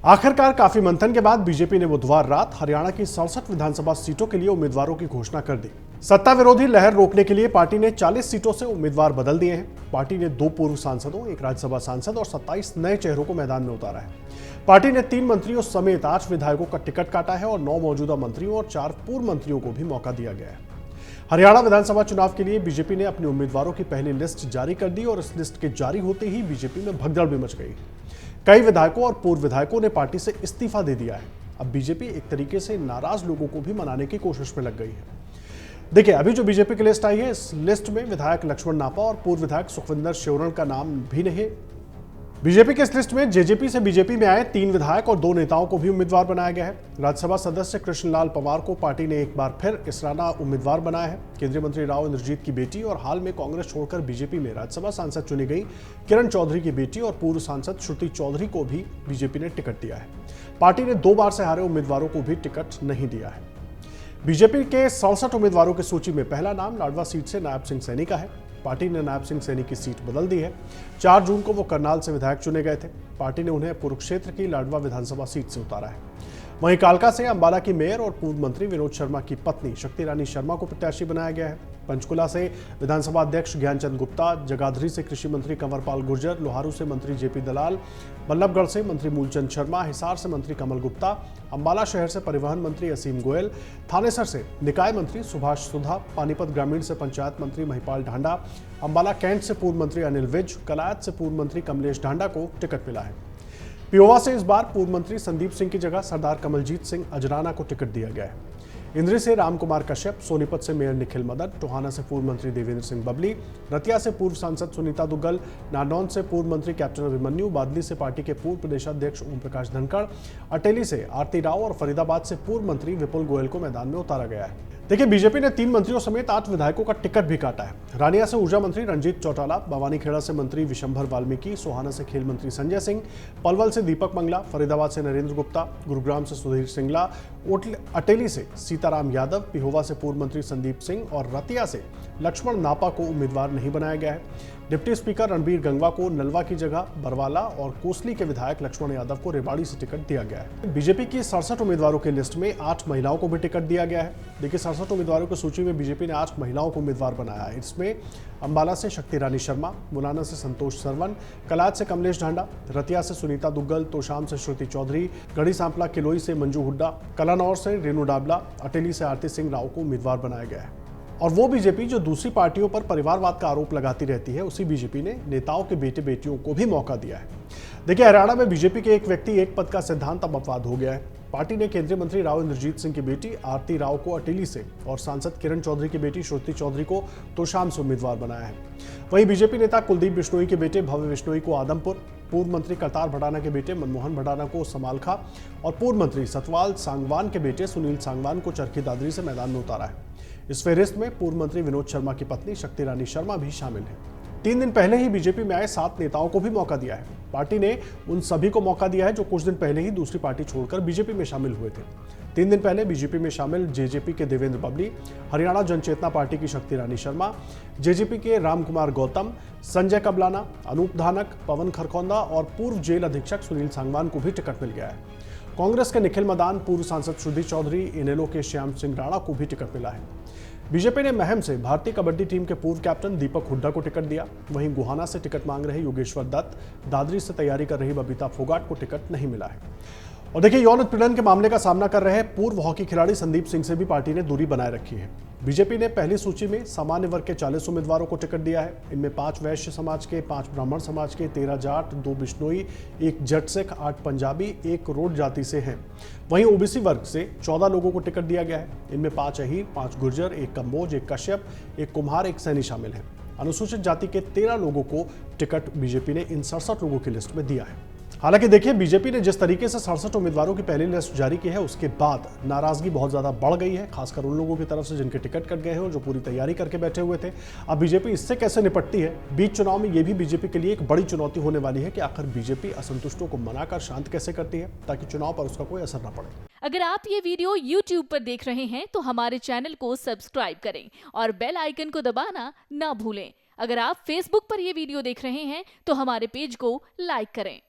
आखिरकार काफी मंथन के बाद बीजेपी ने बुधवार रात हरियाणा की 67 विधानसभा सीटों के लिए उम्मीदवारों की घोषणा कर दी। सत्ता विरोधी लहर रोकने के लिए पार्टी ने 40 सीटों से उम्मीदवार बदल दिए हैं। पार्टी ने 2 पूर्व सांसदों, 1 राज्यसभा सांसद और 27 नए चेहरों को मैदान में उतारा है। पार्टी ने 3 मंत्रियों समेत 8 विधायकों का टिकट काटा है और 9 मौजूदा मंत्रियों और 4 पूर्व मंत्रियों को भी मौका दिया गया है। हरियाणा विधानसभा चुनाव के लिए बीजेपी ने अपने उम्मीदवारों की पहली लिस्ट जारी कर दी और इस लिस्ट के जारी होते ही बीजेपी में भगदड़ भी मच गई। कई विधायकों और पूर्व विधायकों ने पार्टी से इस्तीफा दे दिया है। अब बीजेपी एक तरीके से नाराज लोगों को भी मनाने की कोशिश में लग गई है। देखिए, अभी जो बीजेपी की लिस्ट आई है, इस लिस्ट में विधायक लक्ष्मण नापा और पूर्व विधायक सुखविंदर शेवरण का नाम भी नहीं। बीजेपी के इस लिस्ट में जेजेपी से बीजेपी में आए 3 विधायक और 2 नेताओं को भी उम्मीदवार बनाया गया है। राज्यसभा सदस्य कृष्णलाल पंवार को पार्टी ने एक बार फिर इसराना उम्मीदवार बनाया है। केंद्रीय मंत्री राव इंद्रजीत की बेटी और हाल में कांग्रेस छोड़कर बीजेपी में राज्यसभा सांसद चुनी गई किरण चौधरी की बेटी और पूर्व सांसद श्रुति चौधरी को भी बीजेपी ने टिकट दिया है। पार्टी ने 2 बार से हारे उम्मीदवारों को भी टिकट नहीं दिया है। बीजेपी के 67 उम्मीदवारों की सूची में पहला नाम लाडवा सीट से नायब सिंह सैनी का है। पार्टी ने नायब सिंह सैनी की सीट बदल दी है। 4 जून को वो करनाल से विधायक चुने गए थे। पार्टी ने उन्हें कुरुक्षेत्र की लाडवा विधानसभा सीट से उतारा है। वहीं कालका से अंबाला की मेयर और पूर्व मंत्री विनोद शर्मा की पत्नी शक्ति रानी शर्मा को प्रत्याशी बनाया गया है। पंचकुला से विधानसभा अध्यक्ष ज्ञानचंद गुप्ता, जगाधरी से कृषि मंत्री कंवरपाल गुर्जर, लोहारू से मंत्री जेपी दलाल, बल्लभगढ़ से मंत्री मूलचंद शर्मा, हिसार से मंत्री कमल गुप्ता, अंबाला शहर से परिवहन मंत्री असीम गोयल, थानेसर से निकाय मंत्री सुभाष सुधा, पानीपत ग्रामीण से पंचायत मंत्री महिपाल ढांडा, अंबाला कैंट से पूर्व मंत्री अनिल विज, कलायत से पूर्व मंत्री कमलेश ढांडा को टिकट मिला है। पियोवा से इस बार पूर्व मंत्री संदीप सिंह की जगह सरदार कमलजीत सिंह अजराना को टिकट दिया गया है। इंद्री से रामकुमार कश्यप, सोनीपत से मेयर निखिल मदन, टोहाना से पूर्व मंत्री देवेंद्र सिंह बबली, रतिया से पूर्व सांसद सुनीता दुग्गल, नारनौल से पूर्व मंत्री कैप्टन अभिमन्यु, बादली से पार्टी के पूर्व प्रदेशाध्यक्ष ओम प्रकाश धनखड़, अटेली से आरती राव और फरीदाबाद से पूर्व मंत्री विपुल गोयल को मैदान में उतारा गया है। देखिए, बीजेपी ने 3 मंत्रियों समेत 8 विधायकों का टिकट भी काटा है। रानिया से ऊर्जा मंत्री रंजीत चौटाला, बवानीखेड़ा से मंत्री विशंभर वाल्मीकि, सोहाना से खेल मंत्री संजय सिंह, पलवल से दीपक मंगला, फरीदाबाद से नरेंद्र गुप्ता, गुरुग्राम से सुधीर सिंगला, अटेली से सीताराम यादव, पिहोवा से पूर्व मंत्री संदीप सिंह और रतिया से लक्ष्मण नापा को उम्मीदवार नहीं बनाया गया है। डिप्टी स्पीकर रणबीर गंगवा को नलवा की जगह बरवाला और कोसली के विधायक लक्ष्मण यादव को रेवाड़ी से टिकट दिया गया है। बीजेपी की 67 उम्मीदवारों की लिस्ट में 8 महिलाओं को भी टिकट दिया गया है। देखिए, 67 उम्मीदवारों की सूची में बीजेपी ने 8 महिलाओं को उम्मीदवार बनाया है। इसमें अंबाला से शक्ति रानी शर्मा, मुलाना से संतोष सरवन, कलायत से कमलेश ढांडा, रतिया से सुनीता दुग्गल, तोशाम से श्रुति चौधरी, गढ़ी सांपला किलोई से मंजू हुड्डा, कलानौर से रेणु डाबला, अटेली से आरती सिंह राव को उम्मीदवार बनाया गया है। और वो बीजेपी जो दूसरी पार्टियों पर परिवारवाद का आरोप लगाती रहती है, उसी बीजेपी ने नेताओं के बेटे बेटियों को भी मौका दिया है। देखिए, हरियाणा में बीजेपी के एक व्यक्ति एक पद का सिद्धांत अब अपवाद हो गया है। पार्टी ने केंद्रीय मंत्री राव इंद्रजीत सिंह की बेटी आरती राव को अटेली से और सांसद किरण चौधरी की बेटी श्रुति चौधरी को तोशाम से उम्मीदवार बनाया है। वहीं बीजेपी नेता कुलदीप बिश्नोई के बेटे भव्य बिश्नोई को आदमपुर, पूर्व मंत्री करतार भडाना के बेटे मनमोहन भडाना को समालखा और पूर्व मंत्री सतवाल सांगवान के बेटे सुनील सांगवान को चरखी दादरी से मैदान में उतारा है। इस फेहरिस्त में पूर्व मंत्री विनोद शर्मा की पत्नी शक्ति रानी शर्मा भी शामिल है। 3 दिन पहले ही बीजेपी में आए 7 नेताओं को भी मौका दिया है। पार्टी ने उन सभी को मौका दिया है जो कुछ दिन पहले ही दूसरी पार्टी छोड़कर बीजेपी में शामिल हुए थे। 3 दिन पहले बीजेपी में शामिल जेजेपी के देवेंद्र बबली, हरियाणा जनचेतना पार्टी की शक्ति रानी शर्मा, जेजेपी के रामकुमार गौतम, संजय कबलाना, अनूप धानक, पवन खरखौंदा और पूर्व जेल अधीक्षक सुनील सांगवान को भी टिकट मिल गया है। कांग्रेस के निखिल मदान, पूर्व सांसद श्रुति चौधरी, इनेलो के श्याम सिंह राणा को भी टिकट मिला है। बीजेपी ने महम से भारतीय कबड्डी टीम के पूर्व कैप्टन दीपक हुड्डा को टिकट दिया। वहीं गुहाना से टिकट मांग रहे योगेश्वर दत्त, दादरी से तैयारी कर रही बबीता फोगाट को टिकट नहीं मिला है। और देखिए, यौन उत्पीड़न के मामले का सामना कर रहे पूर्व हॉकी खिलाड़ी संदीप सिंह से भी पार्टी ने दूरी बनाए रखी है। बीजेपी ने पहली सूची में सामान्य वर्ग के 40 उम्मीदवारों को टिकट दिया है। इनमें 5 वैश्य समाज के, 5 ब्राह्मण समाज के, 13 जाट, 2 बिश्नोई, 1 जट सिख, 8 पंजाबी, 1 रोड जाति से हैं। वहीं ओबीसी वर्ग से 14 लोगों को टिकट दिया गया है। इनमें 5 अहीर, 5 गुर्जर, 1 कम्बोज, 1 कश्यप, 1 कुम्हार, 1 सैनी शामिल हैं। अनुसूचित जाति के 13 लोगों को टिकट बीजेपी ने इन 67 लोगों की लिस्ट में दिया है। हालांकि देखिए, बीजेपी ने जिस तरीके से 67 उम्मीदवारों की पहली लिस्ट जारी की है, उसके बाद नाराजगी बहुत ज्यादा बढ़ गई है, खासकर उन लोगों की तरफ से जिनके टिकट कट गए हैं और जो पूरी तैयारी करके बैठे हुए थे। अब बीजेपी इससे कैसे निपटती है? बीच चुनाव में यह भी बीजेपी के लिए एक बड़ी चुनौती होने वाली है कि आखिर बीजेपी असंतुष्टों को मनाकर शांत कैसे करती है ताकि चुनाव पर उसका कोई असर न पड़े। अगर आप ये वीडियो YouTube पर देख रहे हैं तो हमारे चैनल को सब्सक्राइब करें और बेल आइकन को दबाना ना भूलें। अगर आप Facebook पर ये वीडियो देख रहे हैं तो हमारे पेज को लाइक करें।